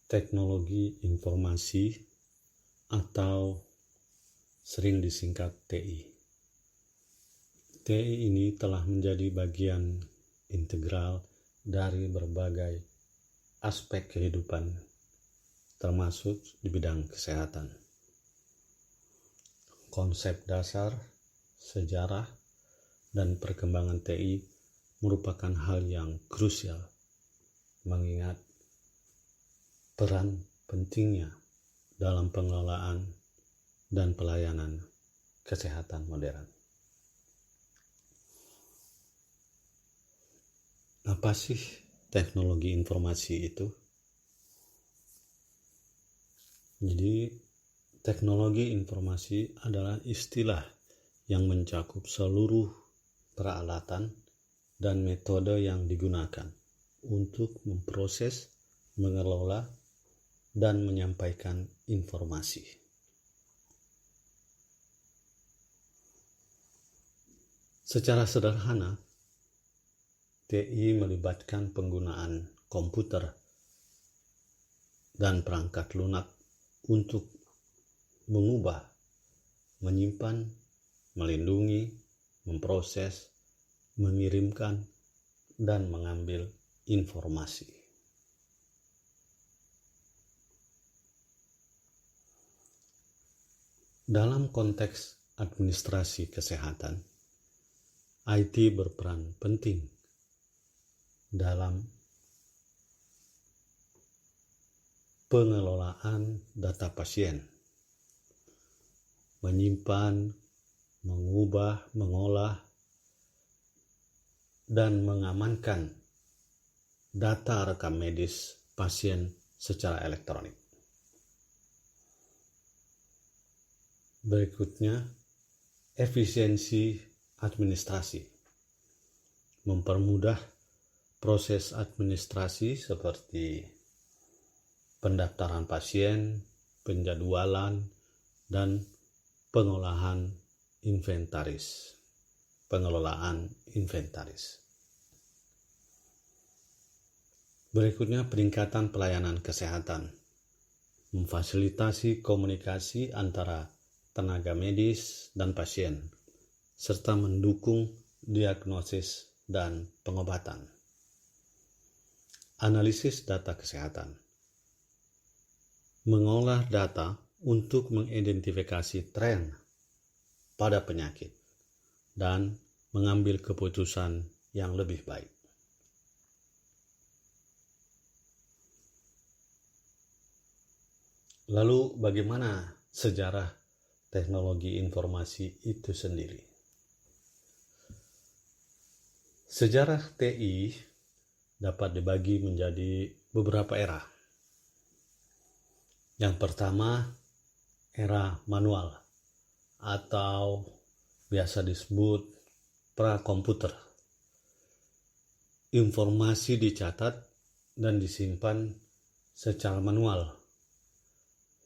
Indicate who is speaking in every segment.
Speaker 1: Teknologi informasi atau sering disingkat TI. TI ini telah menjadi bagian integral dari berbagai aspek kehidupan, termasuk di bidang kesehatan. Konsep dasar, sejarah, dan perkembangan TI merupakan hal yang krusial, mengingat peran pentingnya dalam pengelolaan dan pelayanan kesehatan modern. Apa sih teknologi informasi itu? Jadi, teknologi informasi adalah istilah yang mencakup seluruh peralatan dan metode yang digunakan untuk memproses, mengelola, dan menyampaikan informasi. Secara sederhana, TI melibatkan penggunaan komputer dan perangkat lunak untuk mengubah, menyimpan, melindungi, memproses, mengirimkan, dan mengambil informasi. Dalam konteks administrasi kesehatan, IT berperan penting dalam pengelolaan data pasien, menyimpan, mengubah, mengolah, dan mengamankan data rekam medis pasien secara elektronik. Berikutnya, efisiensi administrasi. Mempermudah proses administrasi seperti pendaftaran pasien, penjadwalan, dan pengelolaan inventaris. Berikutnya, peningkatan pelayanan kesehatan. Memfasilitasi komunikasi antara tenaga medis dan pasien, serta mendukung diagnosis dan pengobatan. Analisis data kesehatan. Mengolah data untuk mengidentifikasi tren pada penyakit dan mengambil keputusan yang lebih baik. Lalu bagaimana sejarah teknologi informasi itu sendiri? Sejarah TI dapat dibagi menjadi beberapa era. Yang pertama, era manual atau biasa disebut prakomputer. Informasi dicatat dan disimpan secara manual,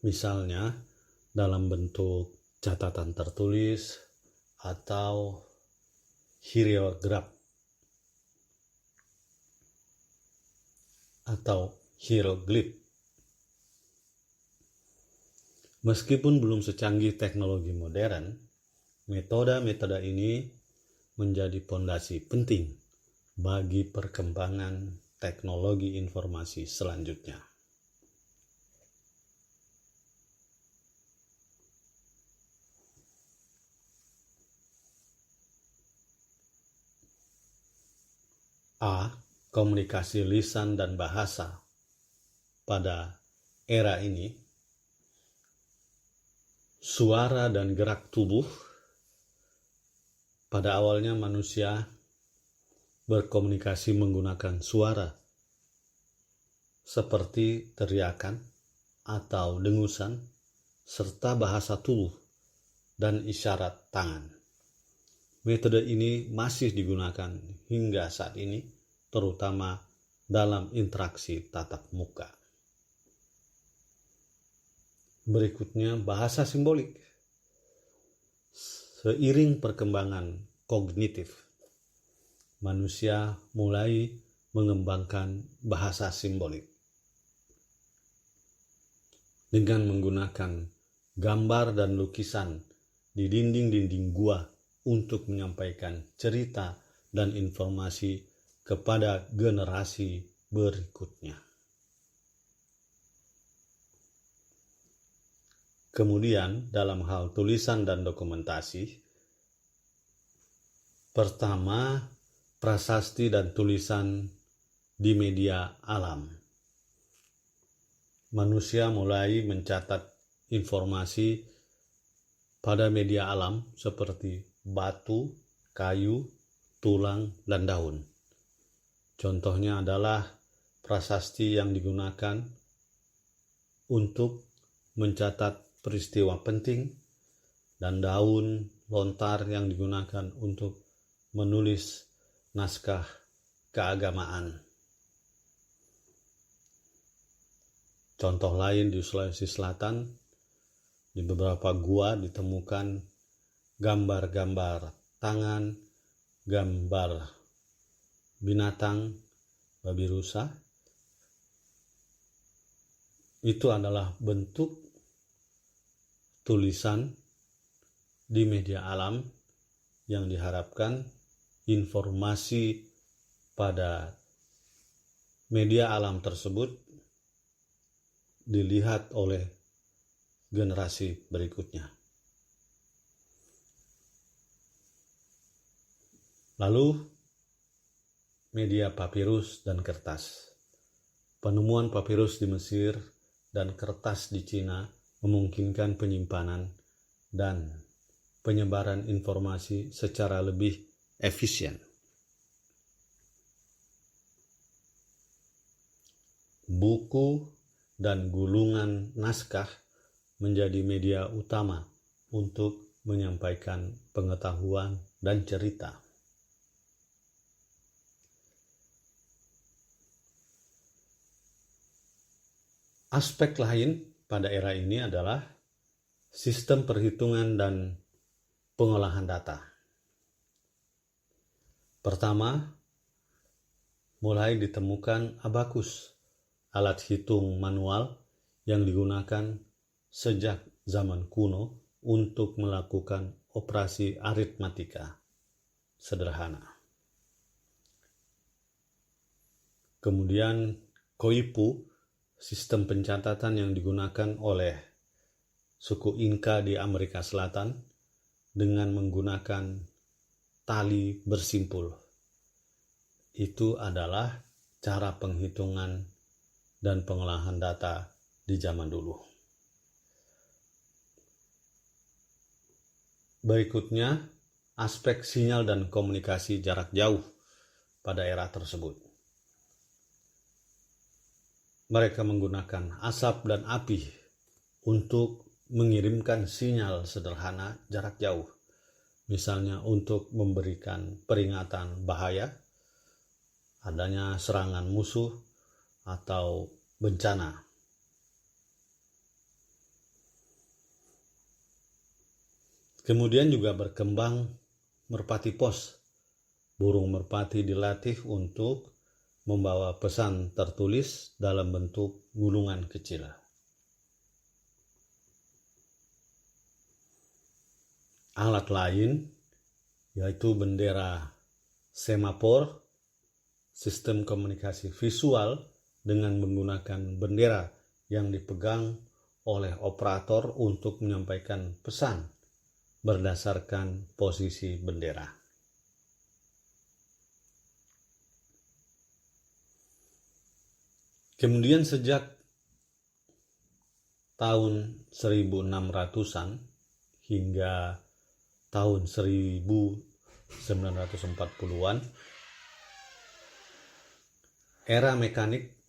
Speaker 1: misalnya dalam bentuk catatan tertulis atau hierograf atau hieroglif. Meskipun belum secanggih teknologi modern, metode-metode ini menjadi fondasi penting bagi perkembangan teknologi informasi selanjutnya. A. Komunikasi lisan dan bahasa. Pada era ini, suara dan gerak tubuh. Pada awalnya manusia berkomunikasi menggunakan suara seperti teriakan atau dengusan, serta bahasa tubuh dan isyarat tangan. Metode ini masih digunakan hingga saat ini, terutama dalam interaksi tatap muka. Berikutnya, bahasa simbolik. Seiring perkembangan kognitif, manusia mulai mengembangkan bahasa simbolik. dengan menggunakan gambar dan lukisan di dinding-dinding gua untuk menyampaikan cerita dan informasi kepada generasi berikutnya. Kemudian dalam hal tulisan dan dokumentasi, pertama, prasasti dan tulisan di media alam. Manusia mulai mencatat informasi pada media alam seperti batu, kayu, tulang, dan daun. Contohnya adalah prasasti yang digunakan untuk mencatat peristiwa penting, dan daun lontar yang digunakan untuk menulis naskah keagamaan. Contoh lain di Sulawesi Selatan, di beberapa gua ditemukan gambar-gambar tangan, gambar binatang, babi rusa. Itu adalah bentuk tulisan di media alam yang diharapkan informasi pada media alam tersebut dilihat oleh generasi berikutnya. Lalu, media papirus dan kertas. Penemuan papirus di Mesir dan kertas di Cina memungkinkan penyimpanan dan penyebaran informasi secara lebih efisien. Buku dan gulungan naskah menjadi media utama untuk menyampaikan pengetahuan dan cerita. Aspek lain pada era ini adalah sistem perhitungan dan pengolahan data. Pertama, mulai ditemukan abakus, alat hitung manual yang digunakan sejak zaman kuno untuk melakukan operasi aritmatika sederhana. Kemudian koipu, sistem pencatatan yang digunakan oleh suku Inka di Amerika Selatan dengan menggunakan tali bersimpul. Itu adalah cara penghitungan dan pengolahan data di zaman dulu. Berikutnya, aspek sinyal dan komunikasi jarak jauh pada era tersebut. Mereka menggunakan asap dan api untuk mengirimkan sinyal sederhana jarak jauh, misalnya untuk memberikan peringatan bahaya, adanya serangan musuh, atau bencana. Kemudian juga berkembang merpati pos. Burung merpati dilatih untuk membawa pesan tertulis dalam bentuk gulungan kecil. Alat lain yaitu bendera semafor, sistem komunikasi visual dengan menggunakan bendera yang dipegang oleh operator untuk menyampaikan pesan berdasarkan posisi bendera. Kemudian sejak tahun 1600-an hingga tahun 1940-an, era mekanik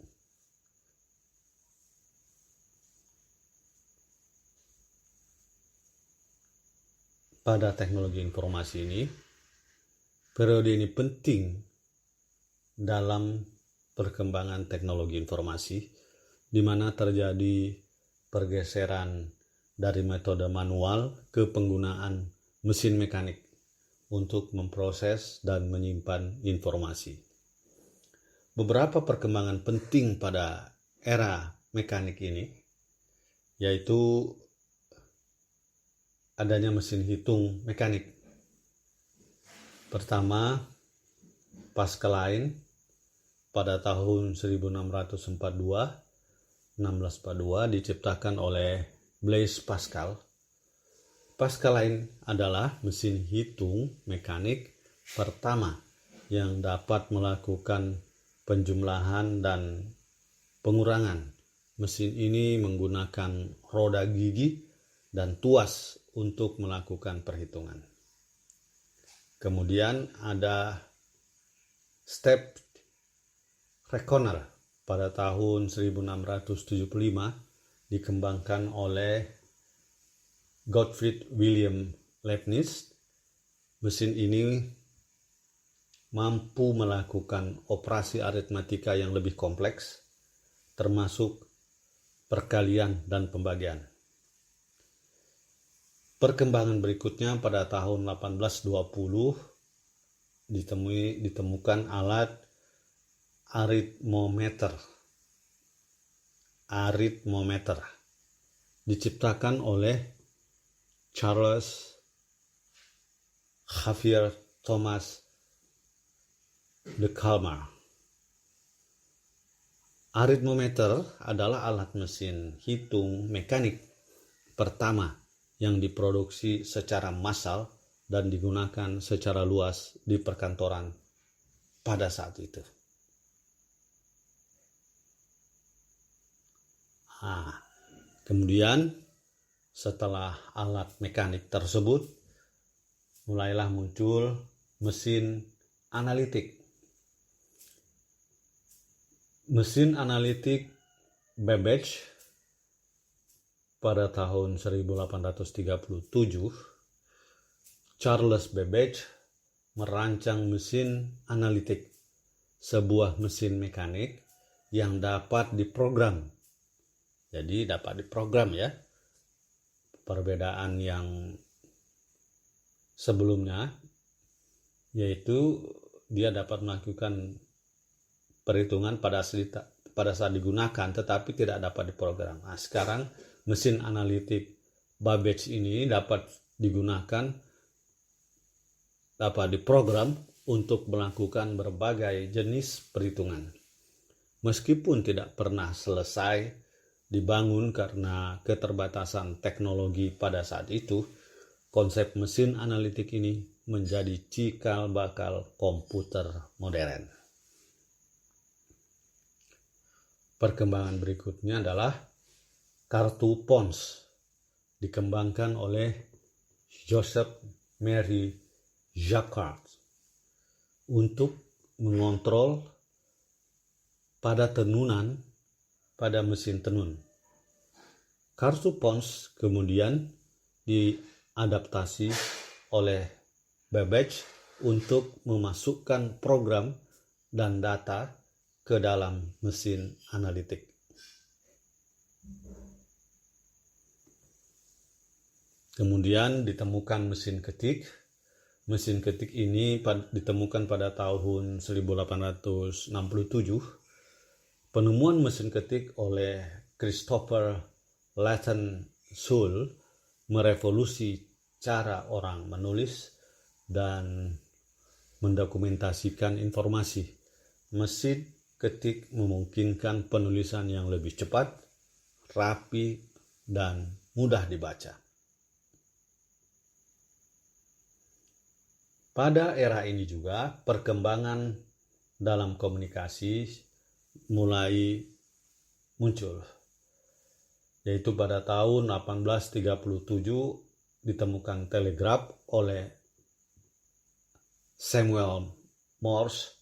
Speaker 1: pada teknologi informasi ini, periode ini penting dalam perkembangan teknologi informasi, di mana terjadi pergeseran dari metode manual ke penggunaan mesin mekanik untuk memproses dan menyimpan informasi. Beberapa perkembangan penting pada era mekanik ini yaitu adanya mesin hitung mekanik. Pertama, Pascaline pada tahun 1642 diciptakan oleh Blaise Pascal. Pascaline adalah mesin hitung mekanik pertama yang dapat melakukan penjumlahan dan pengurangan. Mesin ini menggunakan roda gigi dan tuas untuk melakukan perhitungan. Kemudian ada step reckoner pada tahun 1675 dikembangkan oleh Gottfried Wilhelm Leibniz. Mesin ini mampu melakukan operasi aritmatika yang lebih kompleks, termasuk perkalian dan pembagian. Perkembangan berikutnya pada tahun 1820 ditemukan alat aritmometer. Diciptakan oleh Charles Xavier Thomas de Calmar. Aritmometer adalah alat mesin hitung mekanik pertama yang diproduksi secara massal dan digunakan secara luas di perkantoran pada saat itu. Kemudian setelah alat mekanik tersebut, mulailah muncul mesin analitik. Mesin analitik Babbage pada tahun 1837, Charles Babbage merancang mesin analitik, sebuah mesin mekanik yang dapat diprogram. Jadi dapat diprogram ya. Perbedaan yang sebelumnya yaitu dia dapat melakukan perhitungan pada saat digunakan, tetapi tidak dapat diprogram. Sekarang mesin analitik Babbage ini dapat diprogram untuk melakukan berbagai jenis perhitungan. Meskipun tidak pernah selesai dibangun karena keterbatasan teknologi pada saat itu, konsep mesin analitik ini menjadi cikal bakal komputer modern. Perkembangan berikutnya adalah kartu Pons, dikembangkan oleh Joseph Marie Jacquard untuk mengontrol pada mesin tenun. Kartu Pons kemudian diadaptasi oleh Babbage untuk memasukkan program dan data ke dalam mesin analitik. Kemudian ditemukan mesin ketik. Mesin ketik ini ditemukan pada tahun 1867. Penemuan mesin ketik oleh Christopher Layton Soule merevolusi cara orang menulis dan mendokumentasikan informasi. Mesin ketik memungkinkan penulisan yang lebih cepat, rapi, dan mudah dibaca. Pada era ini juga perkembangan dalam komunikasi mulai muncul, yaitu pada tahun 1837 ditemukan telegraf oleh Samuel Morse.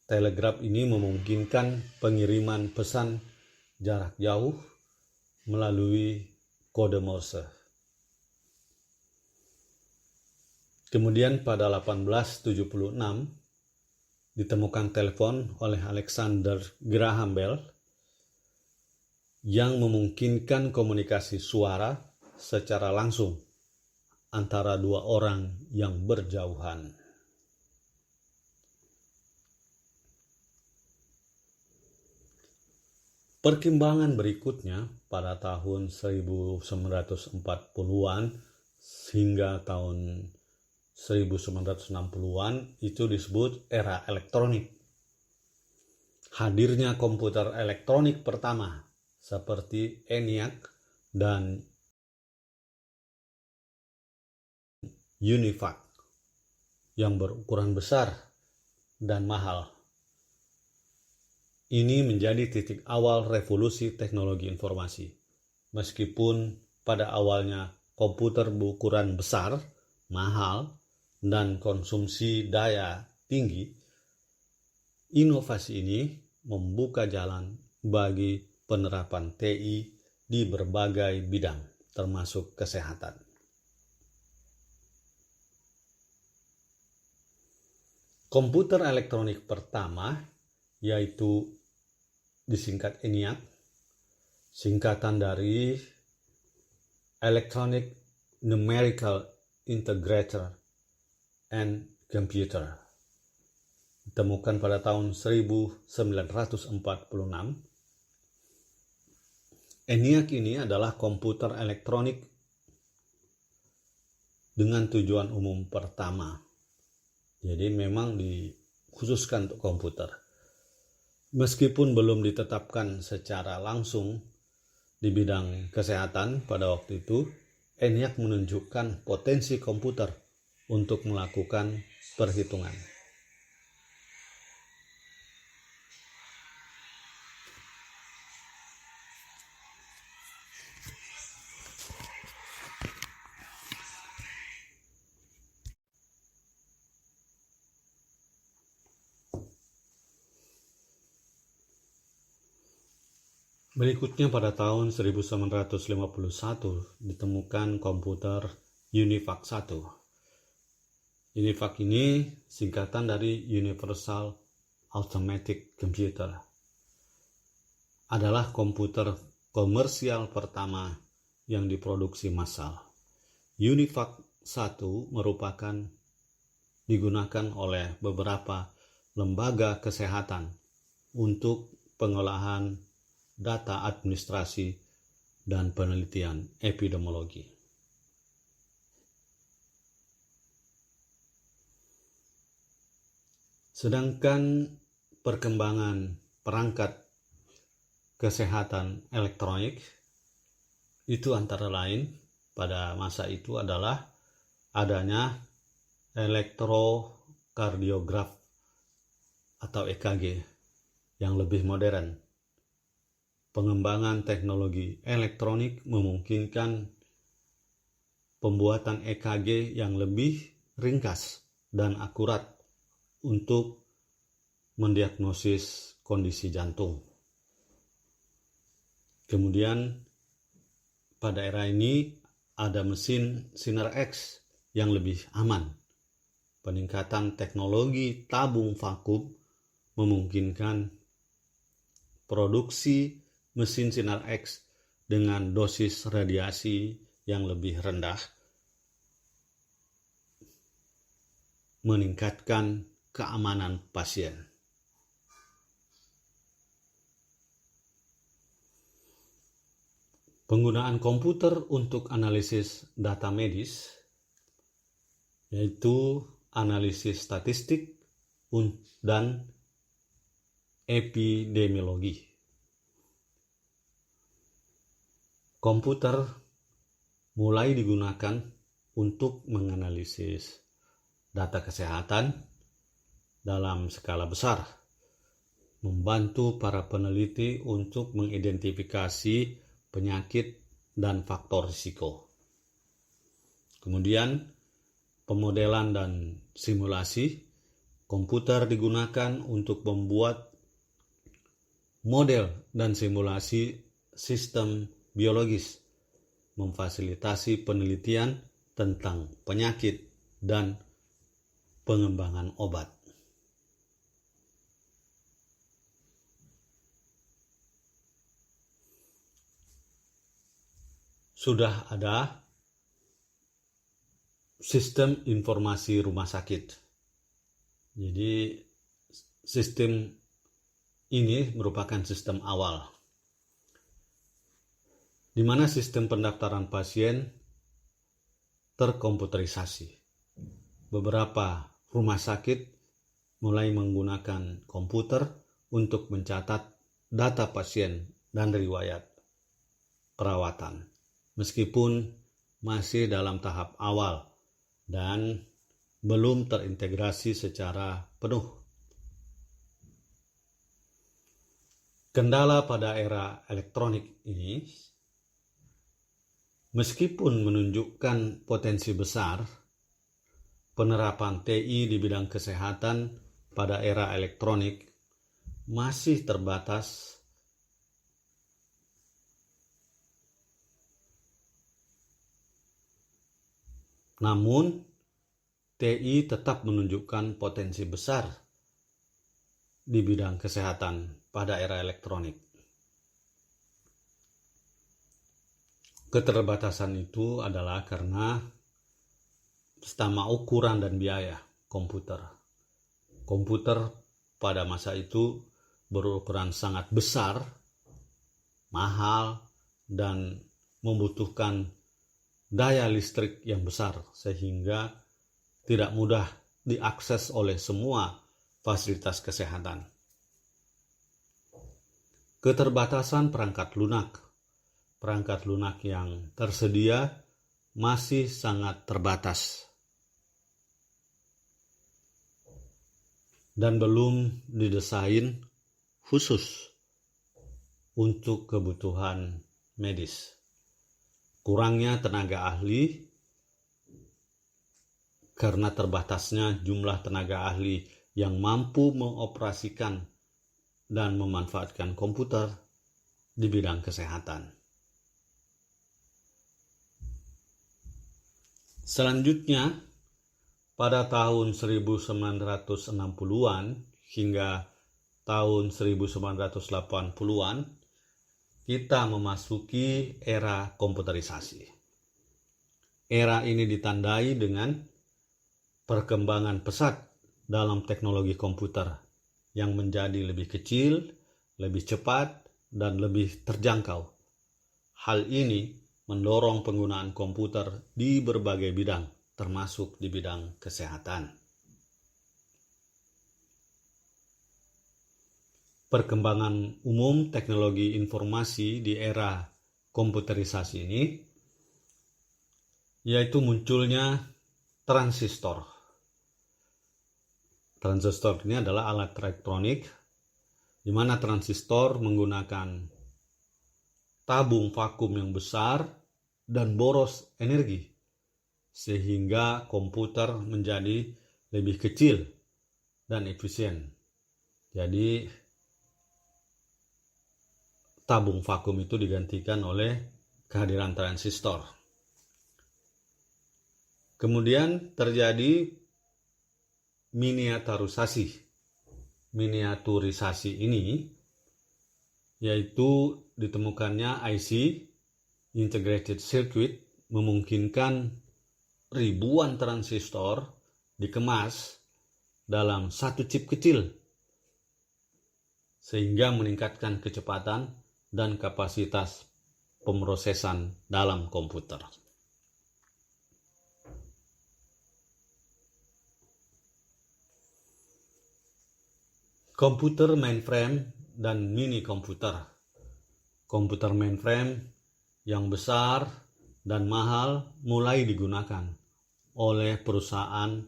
Speaker 1: Telegraf ini memungkinkan pengiriman pesan jarak jauh melalui kode Morse. Kemudian pada 1876 ditemukan telepon oleh Alexander Graham Bell yang memungkinkan komunikasi suara secara langsung antara dua orang yang berjauhan. Perkembangan berikutnya pada tahun 1940-an hingga tahun 1960-an itu disebut era elektronik. Hadirnya komputer elektronik pertama seperti ENIAC dan UNIVAC yang berukuran besar dan mahal. Ini menjadi titik awal revolusi teknologi informasi. Meskipun pada awalnya komputer berukuran besar, mahal, dan konsumsi daya tinggi, inovasi ini membuka jalan bagi penerapan TI di berbagai bidang, termasuk kesehatan. Komputer elektronik pertama yaitu disingkat ENIAC, singkatan dari Electronic Numerical Integrator and Computer, ditemukan pada tahun 1946. ENIAC ini adalah komputer elektronik dengan tujuan umum pertama. Jadi memang dikhususkan untuk komputer. Meskipun belum ditetapkan secara langsung di bidang kesehatan pada waktu itu, ENIAC menunjukkan potensi komputer untuk melakukan perhitungan. Berikutnya pada tahun 1951 ditemukan komputer UNIVAC 1. UNIVAC ini singkatan dari Universal Automatic Computer. Adalah komputer komersial pertama yang diproduksi massal. UNIVAC 1 merupakan digunakan oleh beberapa lembaga kesehatan untuk pengolahan data administrasi dan penelitian epidemiologi. Sedangkan perkembangan perangkat kesehatan elektronik itu antara lain pada masa itu adalah adanya elektrokardiograf atau EKG yang lebih modern. Pengembangan teknologi elektronik memungkinkan pembuatan EKG yang lebih ringkas dan akurat untuk mendiagnosis kondisi jantung. Kemudian pada era ini ada mesin sinar X yang lebih aman. Peningkatan teknologi tabung vakum memungkinkan produksi mesin sinar X dengan dosis radiasi yang lebih rendah, meningkatkan keamanan pasien. Penggunaan komputer untuk analisis data medis, yaitu analisis statistik dan epidemiologi. Komputer mulai digunakan untuk menganalisis data kesehatan dalam skala besar, membantu para peneliti untuk mengidentifikasi penyakit dan faktor risiko. Kemudian, pemodelan dan simulasi. Komputer digunakan untuk membuat model dan simulasi sistem biologis, memfasilitasi penelitian tentang penyakit dan pengembangan obat. Sudah ada sistem informasi rumah sakit. Jadi sistem ini merupakan sistem awal di mana sistem pendaftaran pasien terkomputerisasi. Beberapa rumah sakit mulai menggunakan komputer untuk mencatat data pasien dan riwayat perawatan, meskipun masih dalam tahap awal dan belum terintegrasi secara penuh. Kendala pada era elektronik ini, meskipun menunjukkan potensi besar, penerapan TI di bidang kesehatan pada era elektronik masih terbatas. Namun, TI tetap menunjukkan potensi besar di bidang kesehatan pada era elektronik. Keterbatasan itu adalah karena pertama, ukuran dan biaya komputer. Komputer pada masa itu berukuran sangat besar, mahal, dan membutuhkan daya listrik yang besar sehingga tidak mudah diakses oleh semua fasilitas kesehatan. Keterbatasan perangkat lunak. Perangkat lunak yang tersedia masih sangat terbatas dan belum didesain khusus untuk kebutuhan medis. Kurangnya tenaga ahli karena terbatasnya jumlah tenaga ahli yang mampu mengoperasikan dan memanfaatkan komputer di bidang kesehatan. Selanjutnya, pada tahun 1960-an hingga tahun 1980-an, kita memasuki era komputerisasi. Era ini ditandai dengan perkembangan pesat dalam teknologi komputer yang menjadi lebih kecil, lebih cepat, dan lebih terjangkau. Hal ini mendorong penggunaan komputer di berbagai bidang, termasuk di bidang kesehatan. Perkembangan umum teknologi informasi di era komputerisasi ini yaitu munculnya transistor. Transistor ini adalah alat elektronik di mana transistor menggunakan tabung vakum yang besar dan boros energi sehingga komputer menjadi lebih kecil dan efisien. Jadi tabung vakum itu digantikan oleh kehadiran transistor. Kemudian terjadi miniaturisasi. Miniaturisasi ini yaitu ditemukannya IC, Integrated Circuit, memungkinkan ribuan transistor dikemas dalam satu chip kecil sehingga meningkatkan kecepatan dan kapasitas pemrosesan dalam komputer. Komputer mainframe dan mini komputer. Komputer mainframe yang besar dan mahal mulai digunakan oleh perusahaan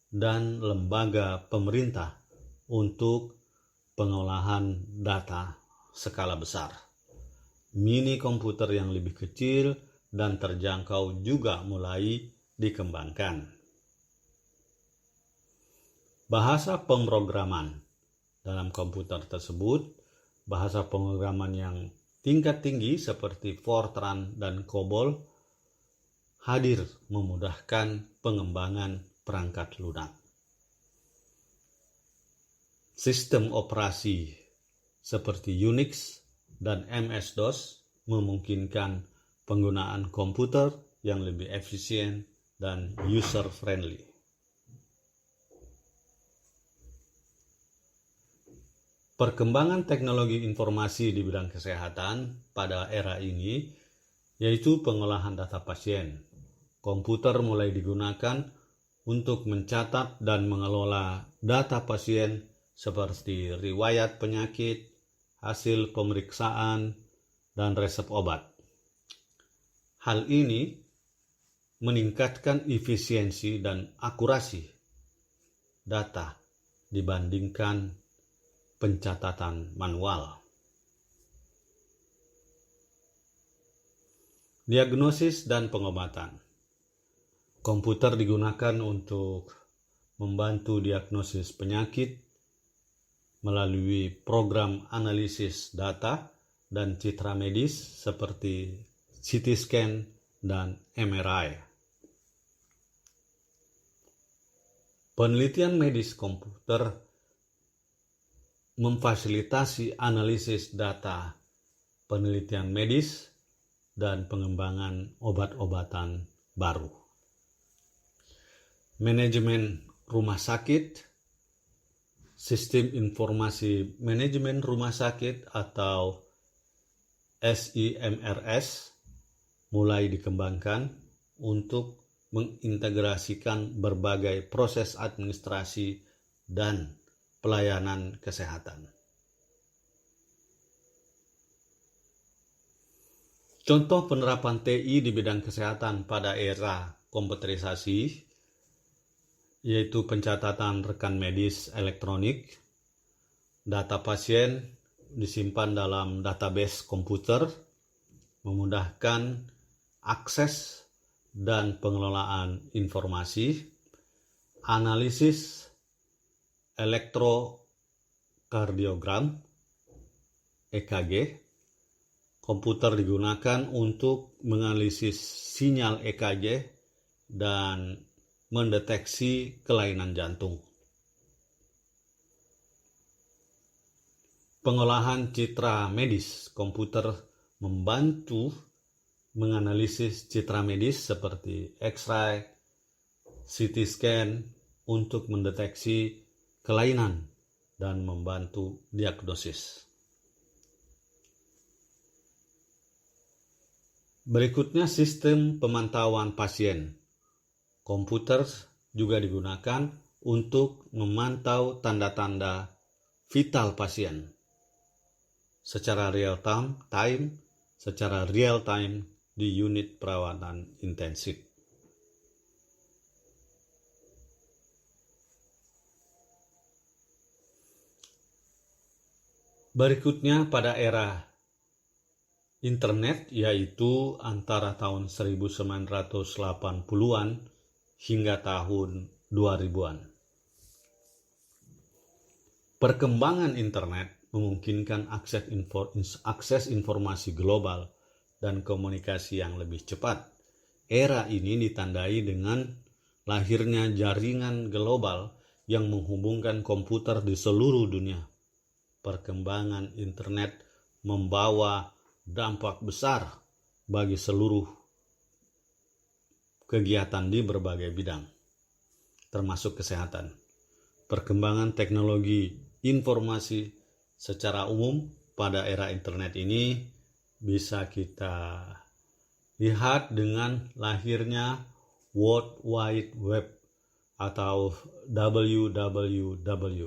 Speaker 1: dan lembaga pemerintah untuk pengolahan data skala besar. Mini komputer yang lebih kecil dan terjangkau juga mulai dikembangkan. Bahasa pemrograman. Dalam komputer tersebut, bahasa pemrograman yang tingkat tinggi seperti Fortran dan COBOL hadir memudahkan pengembangan perangkat lunak. Sistem operasi seperti Unix dan MS-DOS memungkinkan penggunaan komputer yang lebih efisien dan user-friendly. Perkembangan teknologi informasi di bidang kesehatan pada era ini yaitu pengolahan data pasien. Komputer mulai digunakan untuk mencatat dan mengelola data pasien seperti riwayat penyakit, hasil pemeriksaan, dan resep obat. Hal ini meningkatkan efisiensi dan akurasi data dibandingkan pencatatan manual. Diagnosis dan pengobatan. Komputer digunakan untuk membantu diagnosis penyakit melalui program analisis data dan citra medis seperti CT scan dan MRI. Penelitian medis komputer memfasilitasi analisis data penelitian medis dan pengembangan obat-obatan baru. Manajemen rumah sakit, sistem informasi manajemen rumah sakit atau SIMRS mulai dikembangkan untuk mengintegrasikan berbagai proses administrasi dan pelayanan kesehatan. Contoh penerapan TI di bidang kesehatan pada era komputerisasi yaitu pencatatan rekan medis elektronik, data pasien disimpan dalam database komputer, memudahkan akses dan pengelolaan informasi, analisis elektrokardiogram, EKG. Komputer digunakan untuk menganalisis sinyal EKG dan mendeteksi kelainan jantung. Pengolahan citra medis. Komputer membantu menganalisis citra medis seperti X-ray, CT scan untuk mendeteksi kelainan dan membantu diagnosis. Berikutnya sistem pemantauan pasien. Komputer juga digunakan untuk memantau tanda-tanda vital pasien secara real time di unit perawatan intensif. Berikutnya pada era internet, yaitu antara tahun 1980-an hingga tahun 2000-an. Perkembangan internet memungkinkan akses informasi global dan komunikasi yang lebih cepat. Era ini ditandai dengan lahirnya jaringan global yang menghubungkan komputer di seluruh dunia. Perkembangan internet membawa dampak besar bagi seluruh kegiatan di berbagai bidang, termasuk kesehatan. Perkembangan teknologi informasi secara umum pada era internet ini bisa kita lihat dengan lahirnya World Wide Web atau WWW.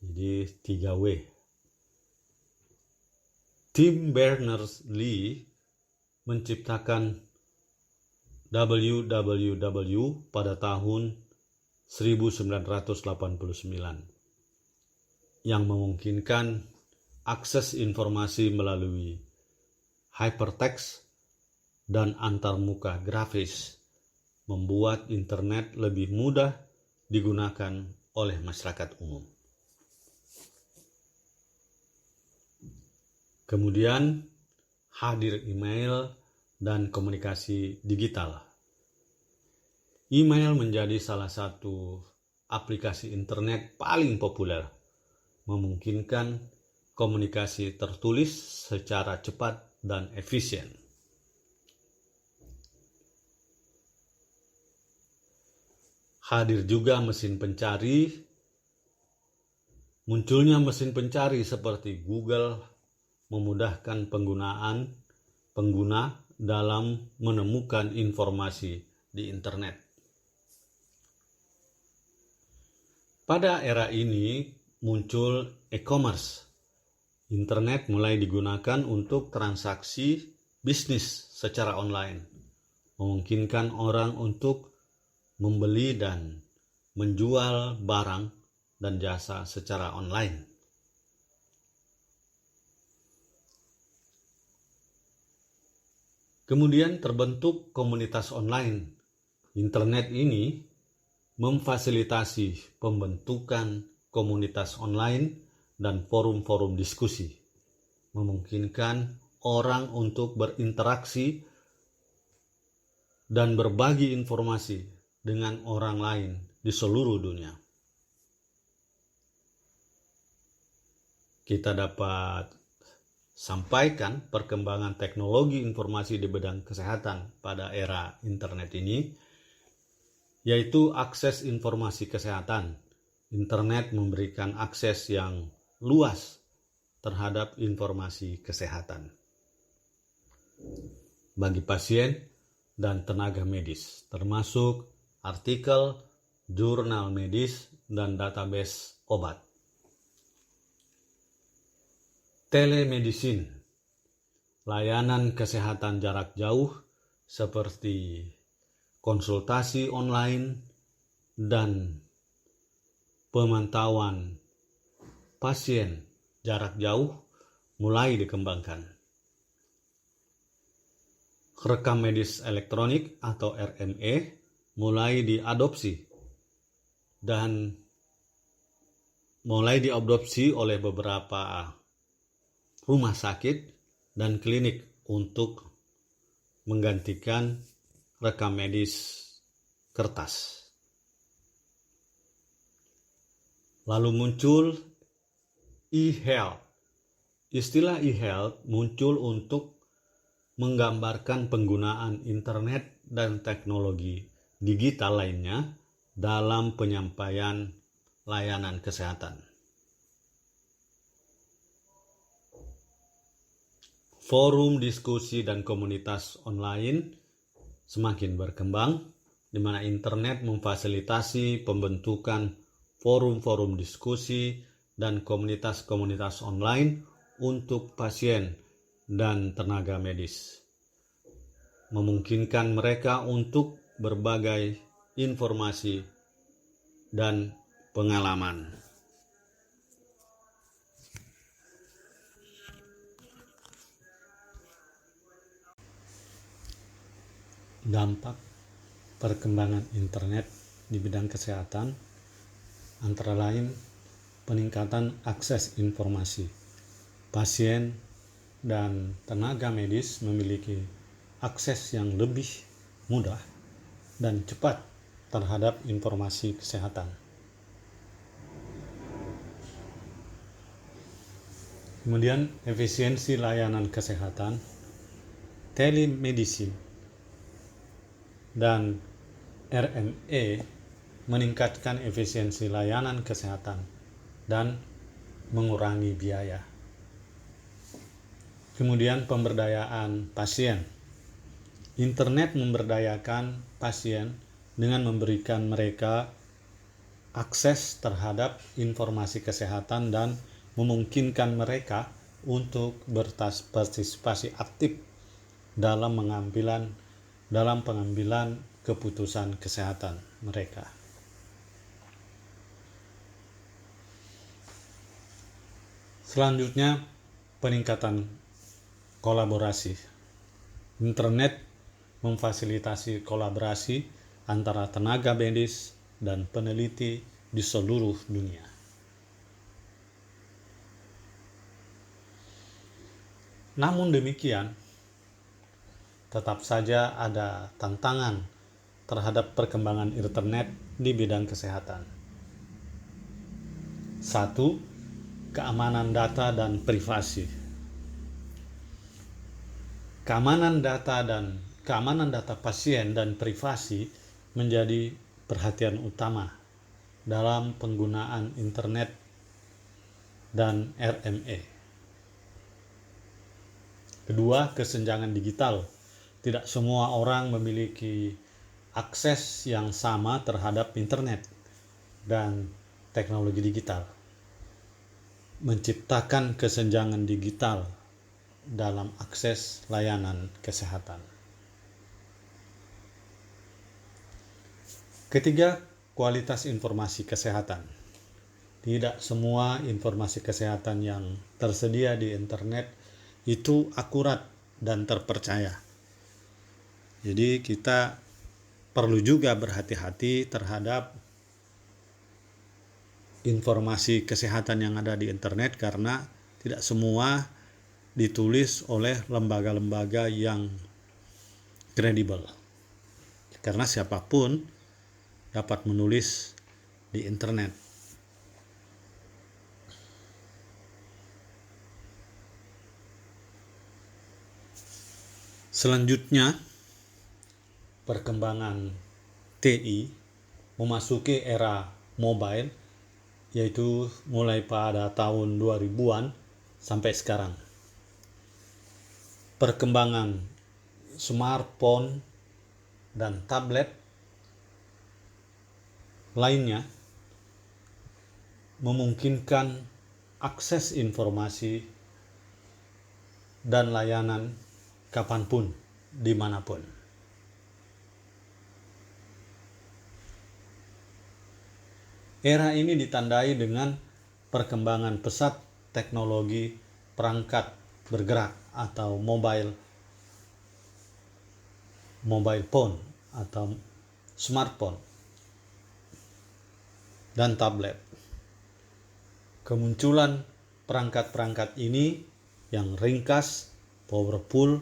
Speaker 1: Jadi 3W. Tim Berners-Lee menciptakan WWW pada tahun 1989 yang memungkinkan akses informasi melalui hypertext dan antarmuka grafis, membuat internet lebih mudah digunakan oleh masyarakat umum. Kemudian hadir email dan komunikasi digital. Email menjadi salah satu aplikasi internet paling populer, memungkinkan komunikasi tertulis secara cepat dan efisien. Hadir juga mesin pencari. Munculnya mesin pencari seperti Google memudahkan pengguna dalam menemukan informasi di internet. Pada era ini muncul e-commerce. Internet mulai digunakan untuk transaksi bisnis secara online, memungkinkan orang untuk membeli dan menjual barang dan jasa secara online. Kemudian terbentuk komunitas online. Internet ini memfasilitasi pembentukan komunitas online dan forum-forum diskusi, memungkinkan orang untuk berinteraksi dan berbagi informasi dengan orang lain di seluruh dunia. Kita dapat sampaikan perkembangan teknologi informasi di bidang kesehatan pada era internet ini, yaitu akses informasi kesehatan. Internet memberikan akses yang luas terhadap informasi kesehatan bagi pasien dan tenaga medis, termasuk artikel, jurnal medis, dan database obat. Telemedicine, layanan kesehatan jarak jauh seperti konsultasi online dan pemantauan pasien jarak jauh mulai dikembangkan. Rekam medis elektronik atau RME mulai diadopsi oleh beberapa rumah sakit dan klinik untuk menggantikan rekam medis kertas. Lalu muncul e-health. Istilah e-health muncul untuk menggambarkan penggunaan internet dan teknologi digital lainnya dalam penyampaian layanan kesehatan. Forum diskusi dan komunitas online semakin berkembang, di mana internet memfasilitasi pembentukan forum-forum diskusi dan komunitas-komunitas online untuk pasien dan tenaga medis, memungkinkan mereka untuk berbagai informasi dan pengalaman. Dampak perkembangan internet di bidang kesehatan antara lain peningkatan akses informasi. Pasien dan tenaga medis memiliki akses yang lebih mudah dan cepat terhadap informasi kesehatan. Kemudian efisiensi layanan kesehatan, telemedicine dan RME meningkatkan efisiensi layanan kesehatan dan mengurangi biaya. Kemudian pemberdayaan pasien. Internet memberdayakan pasien dengan memberikan mereka akses terhadap informasi kesehatan dan memungkinkan mereka untuk berpartisipasi aktif dalam pengambilan keputusan kesehatan mereka. Selanjutnya, peningkatan kolaborasi. Internet memfasilitasi kolaborasi antara tenaga medis dan peneliti di seluruh dunia. Namun demikian, tetap saja ada tantangan terhadap perkembangan internet di bidang kesehatan. 1. Keamanan data dan privasi. Keamanan data pasien dan privasi menjadi perhatian utama dalam penggunaan internet dan RME. Kedua, kesenjangan digital. tidak semua orang memiliki akses yang sama terhadap internet dan teknologi digital, menciptakan kesenjangan digital dalam akses layanan kesehatan. Ketiga, kualitas informasi kesehatan. Tidak semua informasi kesehatan yang tersedia di internet itu akurat dan terpercaya. Jadi kita perlu juga berhati-hati terhadap informasi kesehatan yang ada di internet, karena tidak semua ditulis oleh lembaga-lembaga yang kredibel. Karena siapapun dapat menulis di internet. Selanjutnya, perkembangan TI memasuki era mobile, yaitu mulai pada tahun 2000-an sampai sekarang. Perkembangan smartphone dan tablet lainnya memungkinkan akses informasi dan layanan kapanpun, dimanapun. Era ini ditandai dengan perkembangan pesat teknologi perangkat bergerak atau mobile phone atau smartphone dan tablet. Kemunculan perangkat-perangkat ini yang ringkas, powerful,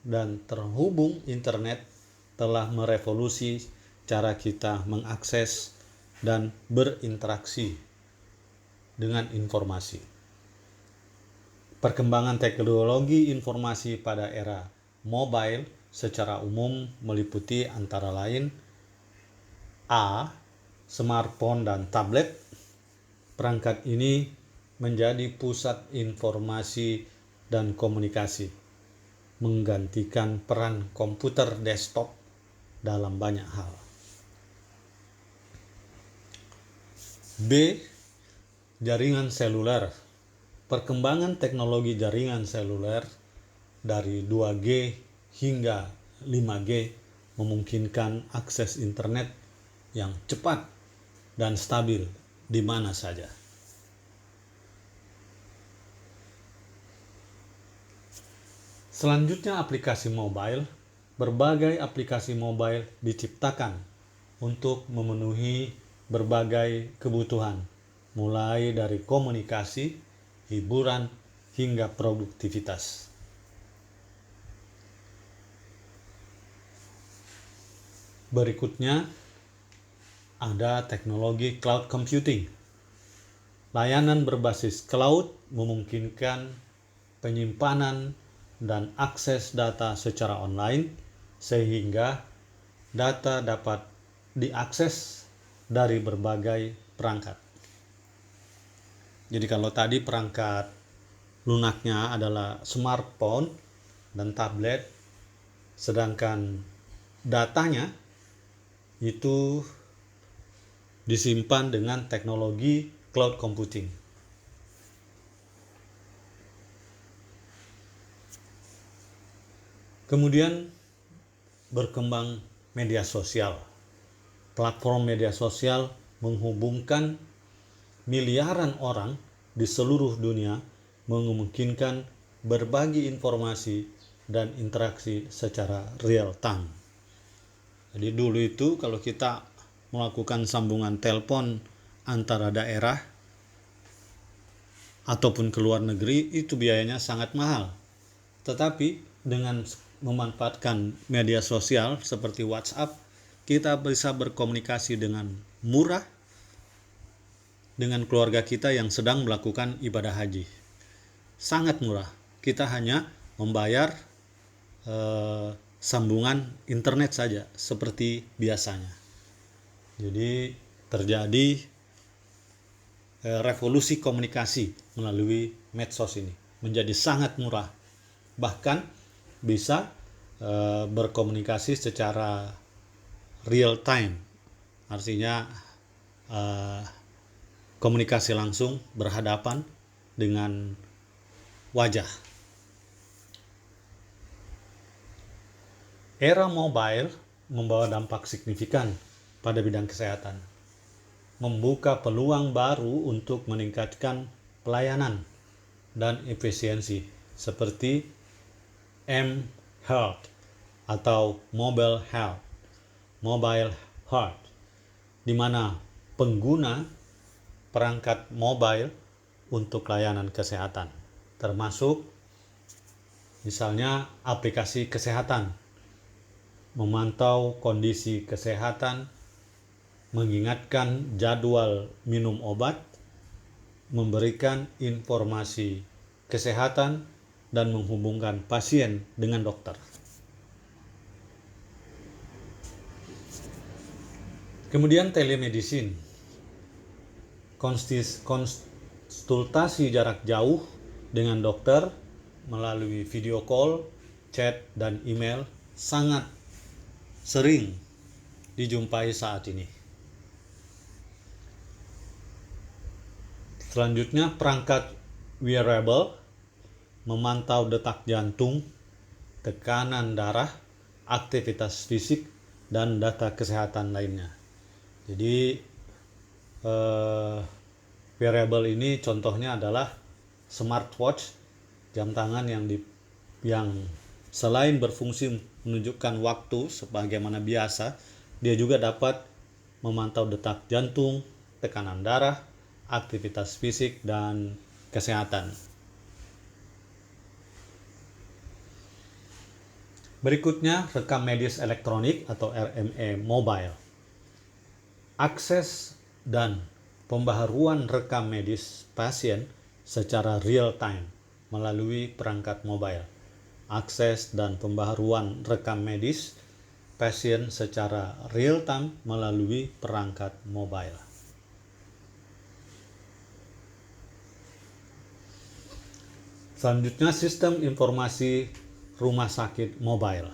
Speaker 1: dan terhubung internet telah merevolusi cara kita mengakses dan berinteraksi dengan informasi. Perkembangan teknologi informasi pada era mobile secara umum meliputi antara lain A. Smartphone dan tablet. Perangkat ini menjadi pusat informasi dan komunikasi, menggantikan peran komputer desktop dalam banyak hal. B. Jaringan seluler. Perkembangan teknologi jaringan seluler dari 2G hingga 5G memungkinkan akses internet yang cepat dan stabil di mana saja. Selanjutnya, aplikasi mobile. Berbagai aplikasi mobile diciptakan untuk memenuhi berbagai kebutuhan, mulai dari komunikasi, hiburan, hingga produktivitas. Berikutnya ada teknologi cloud computing. Layanan berbasis cloud memungkinkan penyimpanan dan akses data secara online, sehingga data dapat diakses dari berbagai perangkat. Jadi kalau tadi perangkat lunaknya adalah smartphone dan tablet, sedangkan datanya itu disimpan dengan teknologi cloud computing. Kemudian berkembang media sosial. Platform media sosial menghubungkan miliaran orang di seluruh dunia, memungkinkan berbagi informasi dan interaksi secara real time. Jadi dulu itu kalau kita melakukan sambungan telepon antara daerah ataupun ke luar negeri, itu biayanya sangat mahal. Tetapi dengan memanfaatkan media sosial seperti WhatsApp, kita bisa berkomunikasi dengan murah dengan keluarga kita yang sedang melakukan ibadah haji. Sangat murah. Kita hanya membayar sambungan internet saja seperti biasanya. Jadi terjadi revolusi komunikasi melalui medsos ini, menjadi sangat murah. Bahkan bisa berkomunikasi secara real time, artinya komunikasi langsung berhadapan dengan wajah. Era mobile membawa dampak signifikan pada bidang kesehatan, membuka peluang baru untuk meningkatkan pelayanan dan efisiensi seperti M-Health atau Mobile Health, di mana pengguna perangkat mobile untuk layanan kesehatan, termasuk misalnya aplikasi kesehatan, memantau kondisi kesehatan, mengingatkan jadwal minum obat, memberikan informasi kesehatan, dan menghubungkan pasien dengan dokter. Kemudian telemedicine, konsultasi jarak jauh dengan dokter melalui video call, chat, dan email sangat sering dijumpai saat ini. Selanjutnya, perangkat wearable memantau detak jantung, tekanan darah, aktivitas fisik, dan data kesehatan lainnya. Jadi wearable ini contohnya adalah smartwatch, jam tangan yang selain berfungsi menunjukkan waktu sebagaimana biasa, dia juga dapat memantau detak jantung, tekanan darah, aktivitas fisik, dan kesehatan. Berikutnya, rekam medis elektronik atau RME mobile. Akses dan pembaharuan rekam medis pasien secara real time melalui perangkat mobile. Akses dan pembaharuan rekam medis pasien secara real time melalui perangkat mobile. Selanjutnya, sistem informasi rumah sakit mobile.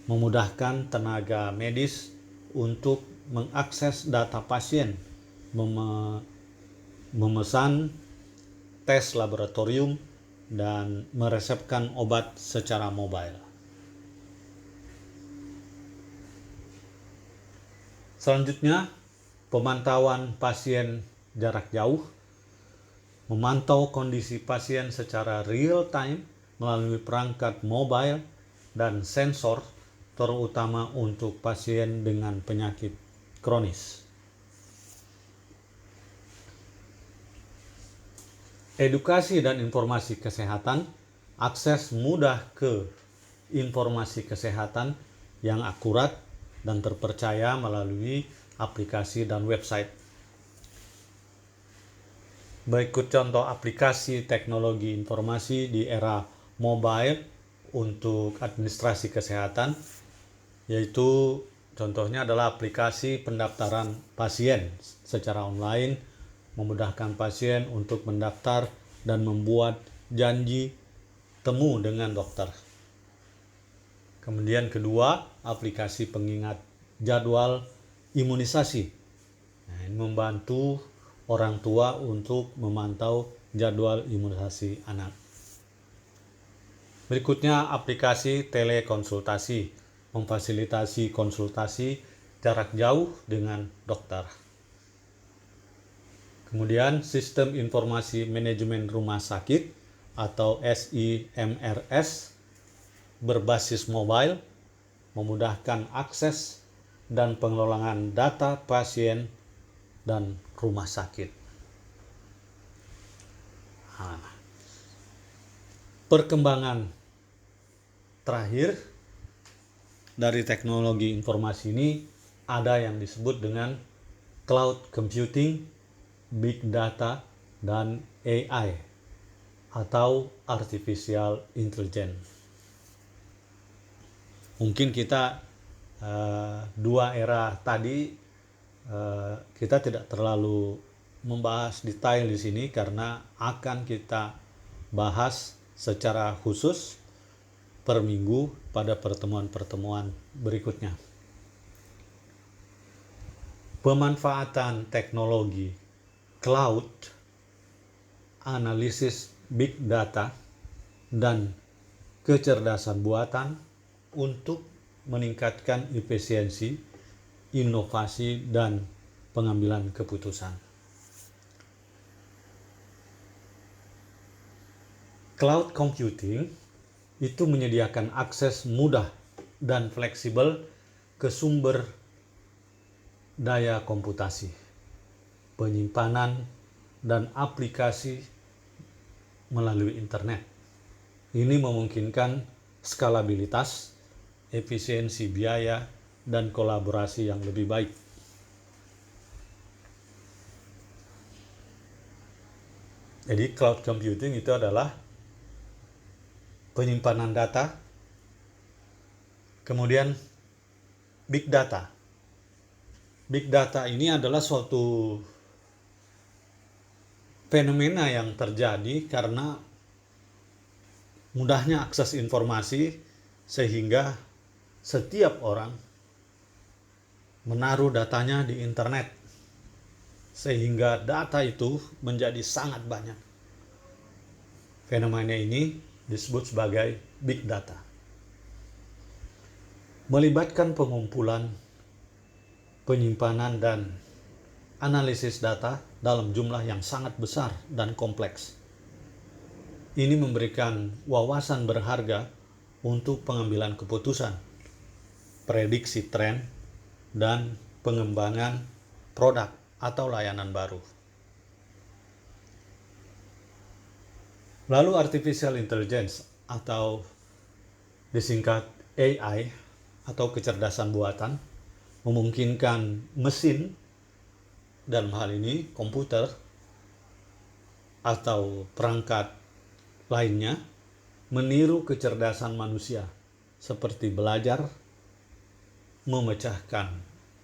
Speaker 1: Memudahkan tenaga medis untuk mengakses data pasien, memesan tes laboratorium, dan meresepkan obat secara mobile. Selanjutnya, pemantauan pasien jarak jauh, memantau kondisi pasien secara real time melalui perangkat mobile dan sensor, terutama untuk pasien dengan penyakit kronis. Edukasi dan informasi kesehatan, akses mudah ke informasi kesehatan yang akurat dan terpercaya melalui aplikasi dan website. Berikut contoh aplikasi teknologi informasi di era mobile untuk administrasi kesehatan, yaitu contohnya adalah aplikasi pendaftaran pasien secara online, memudahkan pasien untuk mendaftar dan membuat janji temu dengan dokter. Kemudian kedua, aplikasi pengingat jadwal imunisasi. Ini membantu orang tua untuk memantau jadwal imunisasi anak. Berikutnya, aplikasi telekonsultasi, memfasilitasi konsultasi jarak jauh dengan dokter. Kemudian, sistem informasi manajemen rumah sakit atau SIMRS berbasis mobile, memudahkan akses dan pengelolaan data pasien dan rumah sakit. Perkembangan terakhir dari teknologi informasi ini ada yang disebut dengan cloud computing, big data, dan AI atau artificial intelligence. Mungkin kita dua era tadi kita tidak terlalu membahas detail di sini karena akan kita bahas secara khusus per minggu pada pertemuan-pertemuan berikutnya. Pemanfaatan teknologi cloud, analisis big data, dan kecerdasan buatan untuk meningkatkan efisiensi, inovasi, dan pengambilan keputusan. Cloud computing itu menyediakan akses mudah dan fleksibel ke sumber daya komputasi, penyimpanan, dan aplikasi melalui internet. Ini memungkinkan skalabilitas, efisiensi biaya, dan kolaborasi yang lebih baik. Jadi cloud computing itu adalah penyimpanan data, kemudian big data. Big data ini adalah suatu fenomena yang terjadi karena mudahnya akses informasi sehingga setiap orang menaruh datanya di internet sehingga data itu menjadi sangat banyak. Fenomena ini disebut sebagai big data. Melibatkan pengumpulan, penyimpanan, dan analisis data dalam jumlah yang sangat besar dan kompleks. Ini memberikan wawasan berharga untuk pengambilan keputusan, prediksi tren, dan pengembangan produk atau layanan baru. Lalu artificial intelligence atau disingkat AI atau kecerdasan buatan memungkinkan mesin, dalam hal ini komputer atau perangkat lainnya, meniru kecerdasan manusia seperti belajar, memecahkan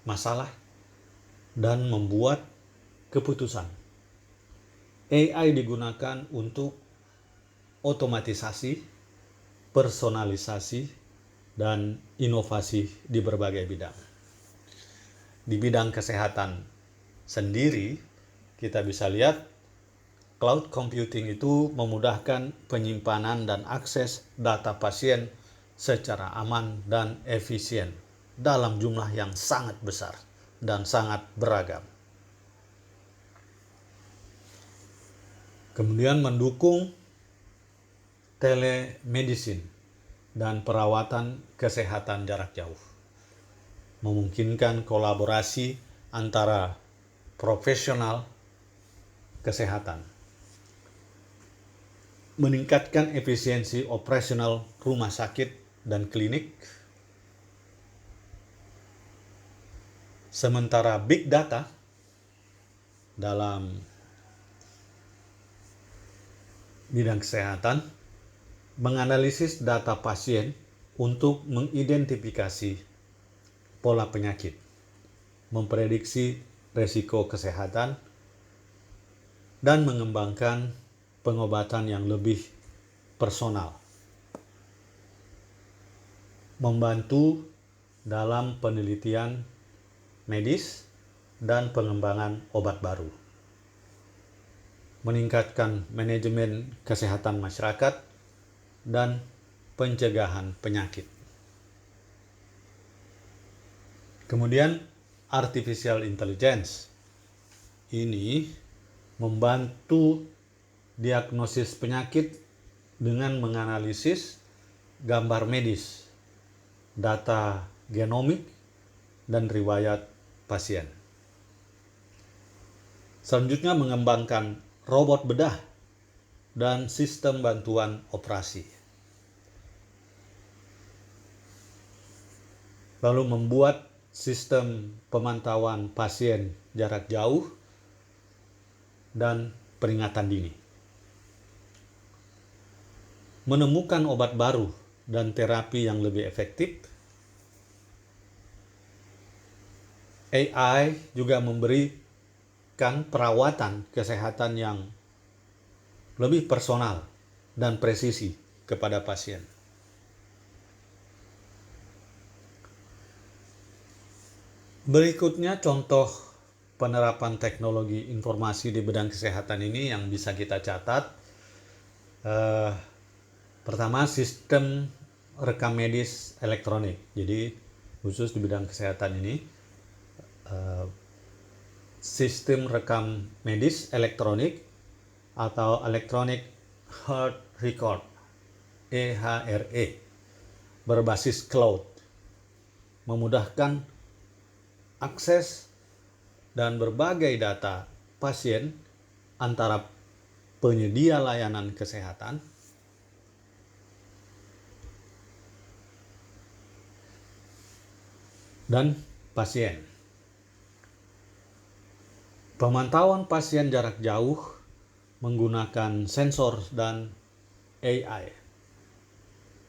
Speaker 1: masalah, dan membuat keputusan. AI digunakan untuk otomatisasi, personalisasi, dan inovasi di berbagai bidang. Di bidang kesehatan sendiri, kita bisa lihat cloud computing itu memudahkan penyimpanan dan akses data pasien secara aman dan efisien dalam jumlah yang sangat besar dan sangat beragam. Kemudian mendukung telemedicine dan perawatan kesehatan jarak jauh. Memungkinkan kolaborasi antara profesional kesehatan. Meningkatkan efisiensi operasional rumah sakit dan klinik. Sementara big data dalam bidang kesehatan menganalisis data pasien untuk mengidentifikasi pola penyakit, memprediksi resiko kesehatan, dan mengembangkan pengobatan yang lebih personal. Membantu dalam penelitian medis dan pengembangan obat baru. Meningkatkan manajemen kesehatan masyarakat dan pencegahan penyakit. Kemudian artificial intelligence ini membantu diagnosis penyakit dengan menganalisis gambar medis, data genomik, dan riwayat pasien. Selanjutnya mengembangkan robot bedah dan sistem bantuan operasi. Lalu membuat sistem pemantauan pasien jarak jauh dan peringatan dini. Menemukan obat baru dan terapi yang lebih efektif. AI juga memberikan perawatan kesehatan yang lebih personal dan presisi kepada pasien. Berikutnya contoh penerapan teknologi informasi di bidang kesehatan ini yang bisa kita catat. Pertama, sistem rekam medis elektronik. Jadi khusus di bidang kesehatan ini, sistem rekam medis elektronik atau Electronic Health Record (EHRE) berbasis cloud memudahkan akses dan berbagai data pasien antara penyedia layanan kesehatan dan pasien. Pemantauan pasien jarak jauh menggunakan sensor dan AI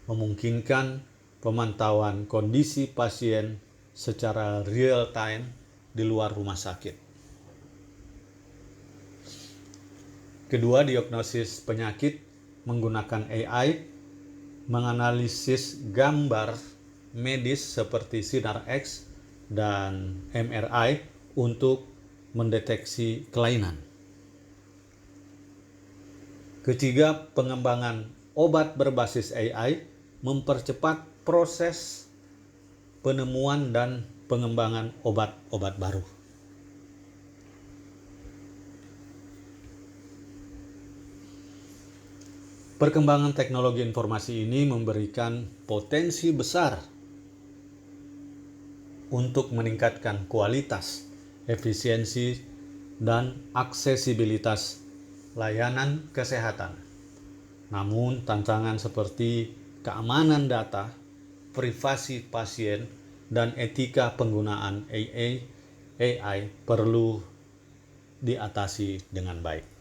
Speaker 1: memungkinkan pemantauan kondisi pasien secara real time di luar rumah sakit. Kedua, diagnosis penyakit menggunakan AI menganalisis gambar medis seperti sinar X dan MRI untuk mendeteksi kelainan. Ketiga, pengembangan obat berbasis AI mempercepat proses penemuan dan pengembangan obat-obat baru. Perkembangan teknologi informasi ini memberikan potensi besar untuk meningkatkan kualitas, efisiensi, dan aksesibilitas layanan kesehatan. Namun, tantangan seperti keamanan data, privasi pasien, dan etika penggunaan AI perlu diatasi dengan baik.